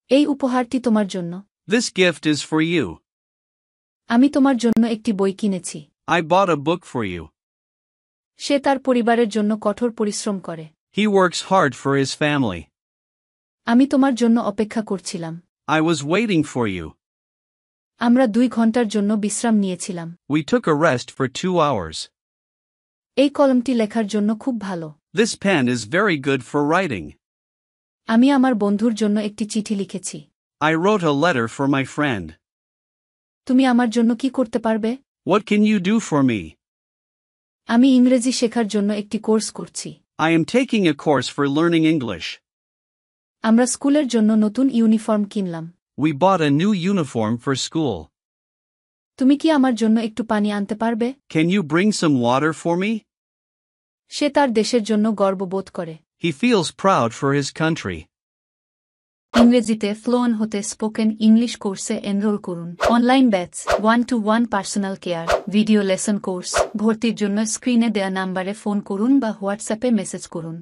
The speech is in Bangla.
এই উপহারটি তোমার জন্য। This gift is for you. আমি তোমার জন্য একটি বই কিনেছি। I bought a book for you. সে তার পরিবারের জন্য কঠোর পরিশ্রম করে। He works hard for his family. আমি তোমার জন্য অপেক্ষা করছিলাম। I was waiting for you. আমরা 2 ঘন্টার জন্য বিশ্রাম নিয়েছিলাম। We took a rest for 2 hours. এই কলমটি লেখার জন্য খুব ভালো। This pen is very good for writing. আমি আমার বন্ধুর জন্য একটি চিঠি লিখেছি। I wrote a letter for my friend. তুমি আমার জন্য কি করতে পারবে? What can you do for me? আমি ইংরেজি শেখার জন্য একটি কোর্স করছি। I am taking a course for learning English. আমরা স্কুলের জন্য নতুন ইউনিফর্ম কিনলাম। We bought a new uniform for school. তুমি কি আমার জন্য একটু পানি আনতে পারবে? Can you bring some water for me? সে তার দেশের জন্য গর্ববোধ করে। He feels proud for his country. ইংরেজিতে ফ্লুয়েন্ট হতে স্পোকেন ইংলিশ কোর্সে এনরোল করুন। Online batch, 1-to-1 personal care, video lesson course. ভর্তির জন্য স্ক্রিনে দেয়া নাম্বারে ফোন করুন বা হোয়াটসঅ্যাপে মেসেজ করুন।